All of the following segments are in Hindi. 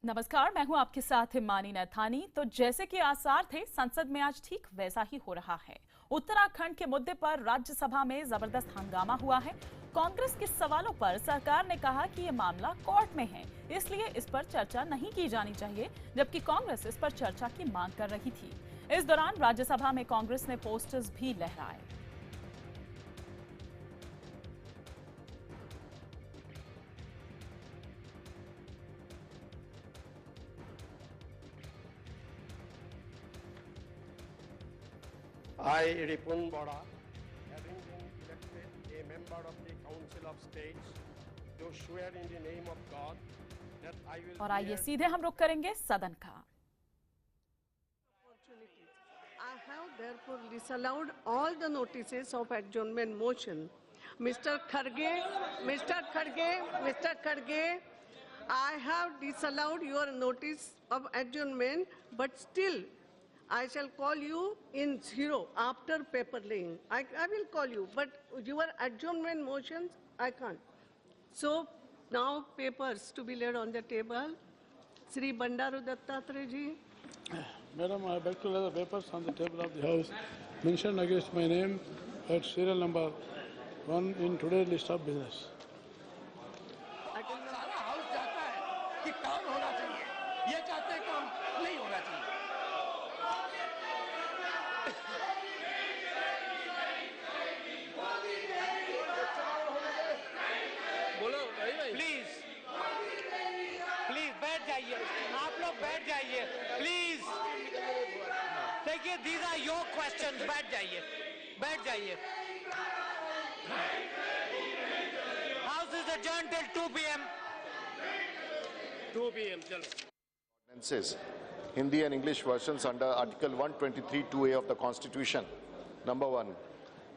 नमस्कार, मैं हूं आपके साथ हिमानी नैथानी। तो जैसे कि आसार थे, संसद में आज ठीक वैसा ही हो रहा है। उत्तराखंड के मुद्दे पर राज्यसभा में जबरदस्त हंगामा हुआ है। कांग्रेस के सवालों पर सरकार ने कहा कि ये मामला कोर्ट में है, इसलिए इस पर चर्चा नहीं की जानी चाहिए, जबकि कांग्रेस इस पर चर्चा की मांग कर रही थी। इस दौरान राज्यसभा में कांग्रेस ने पोस्टर्स भी लहराए। I, Ripun Bora, having been elected a member of the Council of States, do swear in the name of God that I will. और आइए सीधे हम रुख करेंगे सदन का। I have therefore disallowed all the notices of adjournment motion. Mr. Kharge, I have disallowed your notice of adjournment, but still I shall call you in zero after paper laying. I will call you, but your adjournment motions, I can't. So now papers to be laid on the table. Sri Bandaru Dattatreya ji. Madam, I beg to lay the papers on the table of the House mentioned against my name at serial number 1 in today's list of business. सारा हाउस चाहता है कि काम होना चाहिए, ये चाहते हैं काम नहीं होना चाहिए। बोलो प्लीज बैठ जाइए, आप लोग बैठ जाइए प्लीज। देखिए, दीज आर योर क्वेश्चंस, बैठ जाइए। House is adjourned till 2 p.m. 2 p.m. चलो। Ordinances, Hindi and English versions under Article 123(2)(a) of the Constitution. Number 1.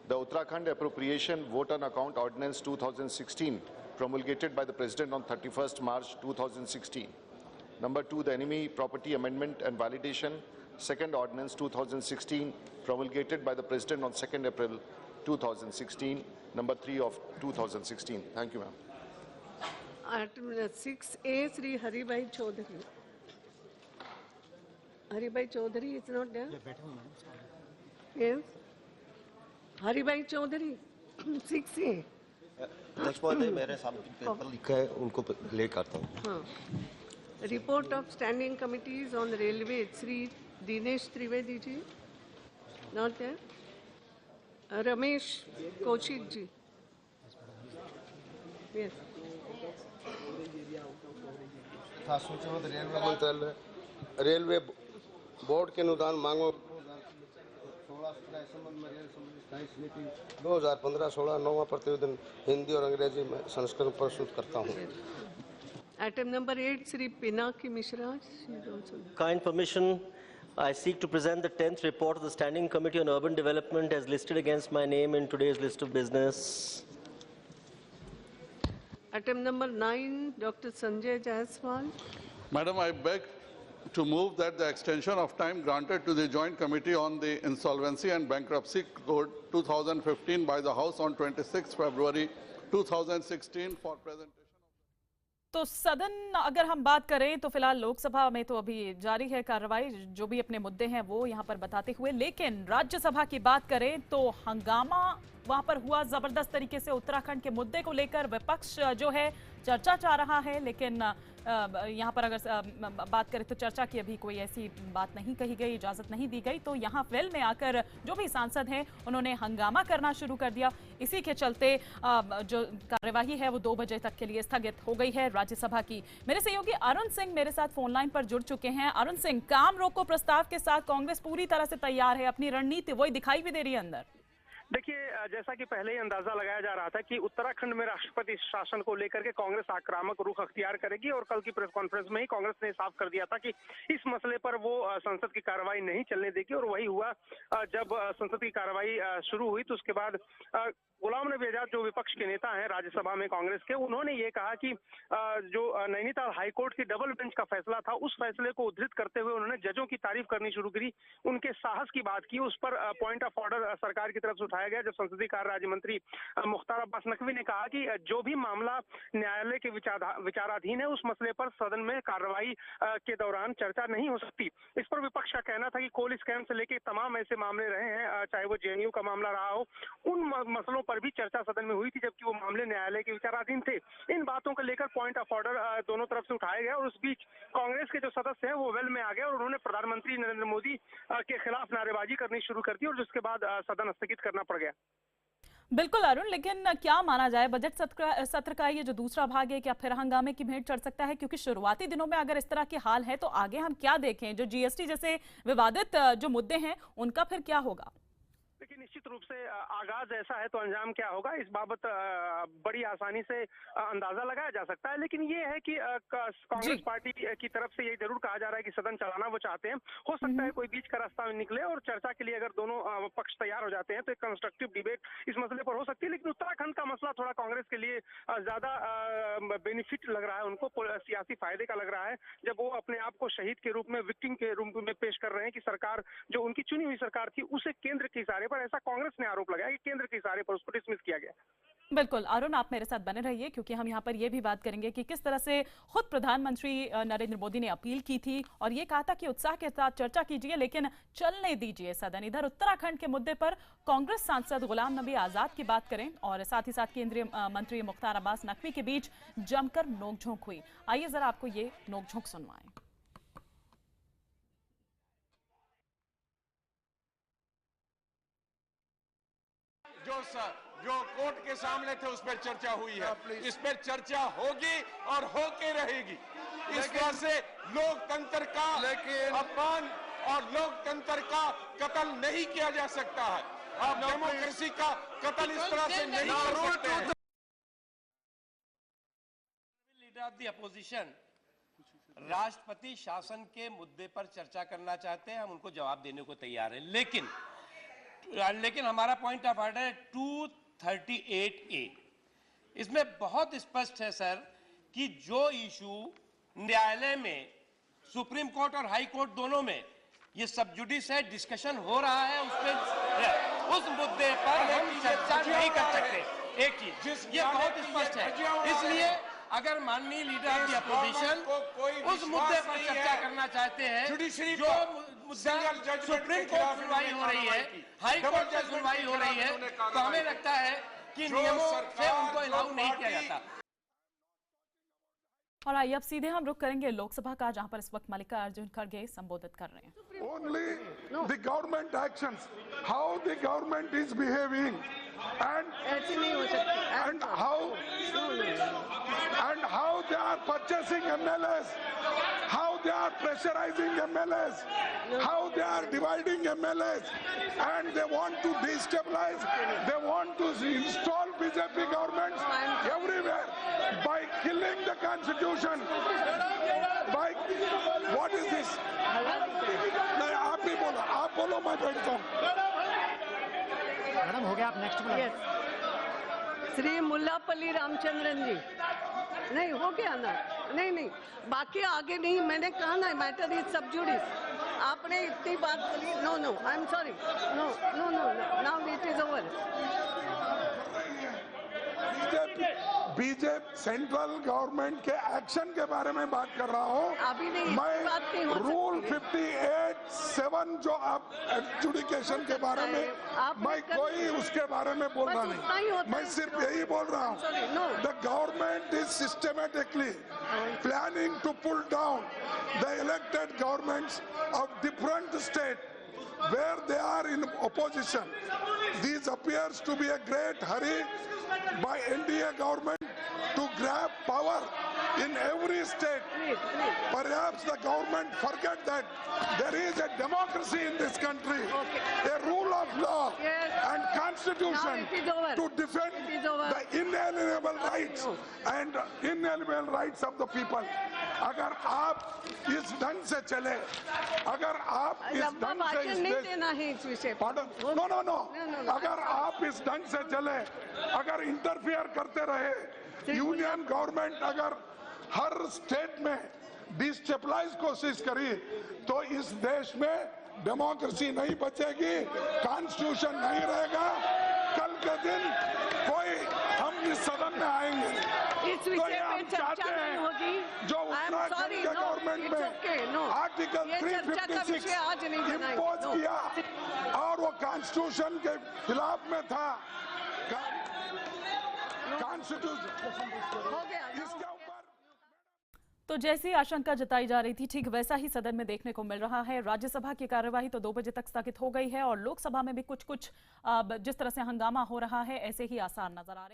The Uttarakhand Appropriation Vote on Account Ordinance 2016, promulgated by the President on 31st March 2016. Number 2. The Enemy Property Amendment and Validation, Second Ordinance 2016, promulgated by the President on 2nd April 2016. Number 3 of 2016. Thank you, ma'am. Item 6A, Sri Haribhai Chaudhary. Haribhai Chaudhary is not there? Yes. Haribhai Chaudhary, 6A. अध्यक्ष महोदय, मेरे सामने पेपर लिखा है, उनको ले करता हूँ। हाँ. Report of Standing Committees on Railway, Sri Dinesh Trivedi ji, not there? Ramesh Kaushik ji. Yes. सूचना रेलवे मंत्रालय रेलवे बोर्ड के अनुदान मांगों 16 संबंध में रेल संबंधी स्थायी समिति 2015-16 9वां प्रतिवेदन हिंदी और अंग्रेजी में संस्करण प्रस्तुत करता हूँ। Item number 8, Sri Pinaki Mishra. She is also. Kind permission, I seek to present the 10th report of the Standing Committee on Urban Development as listed against my name in today's list of business. Item number 9, Dr. Sanjay Jaiswal. Madam, I beg to move that the extension of time granted to the Joint Committee on the Insolvency and Bankruptcy Code 2015 by the House on 26 February 2016 for presentation. तो सदन अगर हम बात करें तो फिलहाल लोकसभा में तो अभी जारी है कार्रवाई, जो भी अपने मुद्दे हैं वो यहां पर बताते हुए। लेकिन राज्यसभा की बात करें तो हंगामा वहां पर हुआ जबरदस्त तरीके से। उत्तराखंड के मुद्दे को लेकर विपक्ष जो है चर्चा चाह रहा है, लेकिन यहां पर अगर बात करें तो चर्चा की अभी कोई ऐसी बात नहीं कही गई, इजाजत नहीं दी गई। तो यहां वेल में आकर जो भी सांसद हैं उन्होंने हंगामा करना शुरू कर दिया। इसी के चलते जो कार्यवाही है वो 2 बजे तक के लिए स्थगित हो गई है राज्यसभा की। मेरे सहयोगी अरुण सिंह मेरे साथ फोन लाइन पर जुड़ चुके हैं। अरुण सिंह, काम रोको प्रस्ताव के साथ कांग्रेस पूरी तरह से तैयार है, अपनी रणनीति वही दिखाई भी दे रही है अंदर। देखिए, जैसा कि पहले ही अंदाजा लगाया जा रहा था कि उत्तराखंड में राष्ट्रपति शासन को लेकर के कांग्रेस आक्रामक रुख अख्तियार करेगी, और कल की प्रेस कॉन्फ्रेंस में ही कांग्रेस ने साफ कर दिया था कि इस मसले पर वो संसद की कार्रवाई नहीं चलने देगी। और वही हुआ, जब संसद की कार्रवाई शुरू हुई तो उसके बाद गुलाम नबी आजाद जो विपक्ष के नेता हैं राज्यसभा में कांग्रेस के, उन्होंने ये कहा कि जो नैनीताल हाईकोर्ट की डबल बेंच का फैसला था, उस फैसले को उद्धृत करते हुए उन्होंने जजों की तारीफ करनी शुरू करी, उनके साहस की बात की, उस पर पॉइंट ऑफ ऑर्डर सरकार की तरफ से उठाया उठाया गया, जब संसदीय कार्य राज्य मंत्री मुख्तार अब्बास नकवी ने कहा कि जो भी मामला न्यायालय के विचाराधीन है उस मसले पर सदन में कार्रवाई के दौरान चर्चा नहीं हो सकती। इस पर विपक्ष का कहना था कि कोल स्कैम से लेकर तमाम ऐसे मामले रहे हैं, चाहे वो जेएनयू का मामला रहा हो, उन मसलों पर भी चर्चा सदन में हुई थी, जबकि वो मामले न्यायालय के विचाराधीन थे। इन बातों को लेकर पॉइंट ऑफ ऑर्डर दोनों तरफ से उठाया गया और उस बीच कांग्रेस के जो सदस्य हैं वो वेल में आ गए और उन्होंने प्रधानमंत्री नरेंद्र मोदी के खिलाफ नारेबाजी करनी शुरू कर दी और जिसके बाद सदन स्थगित करना पड़ गया। बिल्कुल अरुण, लेकिन क्या माना जाए, बजट सत्र का ये जो दूसरा भाग है क्या फिर हंगामे की भेंट चढ़ सकता है? क्योंकि शुरुआती दिनों में अगर इस तरह के हाल है तो आगे हम क्या देखें? जो जीएसटी जैसे विवादित जो मुद्दे हैं उनका फिर क्या होगा? देखिए, निश्चित रूप से आगाज ऐसा है तो अंजाम क्या होगा, इस बाबत बड़ी आसानी से अंदाजा लगाया जा सकता है। लेकिन ये है कि कांग्रेस पार्टी की तरफ से ये जरूर कहा जा रहा है कि सदन चलाना वो चाहते हैं। हो सकता है कोई बीच का रास्ता निकले और चर्चा के लिए अगर दोनों पक्ष तैयार हो जाते हैं तो एक कंस्ट्रक्टिव डिबेट इस मसले पर हो सकती है। लेकिन उत्तराखंड का मसला थोड़ा कांग्रेस के लिए ज्यादा बेनिफिट लग रहा है, उनको सियासी फायदे का लग रहा है, जब वो अपने आप को शहीद के रूप में, विक्टिम के रूप में पेश कर रहे हैं कि सरकार जो उनकी चुनी हुई सरकार थी उसे केंद्र के इशारे पर, ऐसा कांग्रेस ने आरोप लगाया कि केंद्र के इशारे पर उसको डिसमिस किया गया। बिल्कुल अरुण, आप मेरे साथ बने रहिए क्योंकि हम यहाँ पर ये भी बात करेंगे कि किस तरह से खुद प्रधानमंत्री नरेंद्र मोदी ने अपील की थी और ये कहा था कि उत्साह के साथ चर्चा कीजिए लेकिन चलने दीजिए सदन। इधर उत्तराखंड के मुद्दे पर कांग्रेस सांसद गुलाम नबी आजाद की बात करें और साथ ही साथ केंद्रीय मंत्री मुख्तार अब्बास नकवी के बीच जमकर नोकझोंक हुई। आइए जरा आपको ये नोकझोंक सुनवाएं। जो कोर्ट के सामने थे उस पर चर्चा हुई है, इस पर चर्चा होगी और होके रहेगी। इस तरह से लोकतंत्र का अपमान और लोकतंत्र का कत्ल नहीं किया जा सकता है। आप डेमोक्रेसी का कत्ल इस तरह से नहीं कर सकते हैं। लीडर ऑफ द अपोजिशन राष्ट्रपति शासन के मुद्दे पर चर्चा करना चाहते हैं, हम उनको जवाब देने को तैयार हैं, लेकिन हमारा पॉइंट ऑफ ऑर्डर है 238A। इसमें बहुत स्पष्ट है सर कि जो इशू न्यायालय में, सुप्रीम कोर्ट और हाई कोर्ट दोनों में ये सब जुडिस है, डिस्कशन हो रहा है, उस मुद्दे पर हम चर्चा नहीं कर सकते। एक चीज ये बहुत स्पष्ट है, इसलिए अगर माननीय लीडर ऑफ द अपोजिशन उस मुद्दे पर चर्चा करना चाहते हैं, जो मुद्दा सुप्रीम कोर्ट सुनवाई हो रही है, हाई कोर्ट में सुनवाई हो रही है, तो हमें लगता है कि नियमों से उनको अलाउ नहीं किया जाता। और आइए अब सीधे हम रुक करेंगे लोकसभा का, जहां पर इस वक्त मल्लिकार्जुन खड़गे संबोधित कर रहे हैं। Only the government actions, how the government is behaving, and how they are purchasing MLAs, how they are pressurizing MLAs, how they are dividing MLAs, and they want to destabilize, they want to install BJP governments everywhere by killing the constitution, by what is this? नहीं, आप भी बोलो, आप बोलो, मैं बैठता हूँ। मैडम हो गया, आप नेक्स्ट बोलो। श्री मुल्लापल्ली रामचंद्रन जी, नहीं हो गया ना? नहीं, बाकी आगे नहीं, मैंने कहा ना मैटर इज सब जुडिस। आपने इतनी बात बोली, no, I am sorry, no, now it is over. BJP central government के एक्शन के बारे में बात कर रहा हूँ। अभी नहीं, मैं रूल 58(7) जो आप एडजुडिकेशन के बारे में, मैं कोई उसके बारे में बोल रहा नहीं, मैं सिर्फ यही बोल रहा हूँ, the government is systematically planning to pull down the elected governments of different state where they are in opposition. This appears to be a great hurry by NDA government to grab power in every state. Perhaps the government forget that there is a democracy in this country, a rule of law and constitution to defend the inalienable rights and inalienable rights of the people. अगर आप इस ढंग से चले, अगर आप इस ढंग से अगर आप इस ढंग से चले, अगर इंटरफियर करते रहे, यूनियन गवर्नमेंट अगर हर स्टेट में डिस्टेबलाइज कोशिश करी तो इस देश में डेमोक्रेसी नहीं बचेगी, कॉन्स्टिट्यूशन नहीं रहेगा के दिन कोई हम इस सदन में आएंगे इस तो विषय ये पे हम चर्चा चाहते नहीं हैं होगी। जो I am उत्तराखंड sorry, के no, गवर्नमेंट it's में okay, no. आर्टिकल ये चर्चा का विषय आज नहीं 356 बनाएंगे, इम्पोज no. किया और वो कॉन्स्टिट्यूशन के खिलाफ में था। कॉन्स्टिट्यूशन हो गया ना? इसके ऊपर तो जैसी आशंका जताई जा रही थी ठीक वैसा ही सदन में देखने को मिल रहा है। राज्यसभा की कार्यवाही तो 2 बजे तक स्थगित हो गई है और लोकसभा में भी कुछ जिस तरह से हंगामा हो रहा है ऐसे ही आसार नजर आ रहे हैं।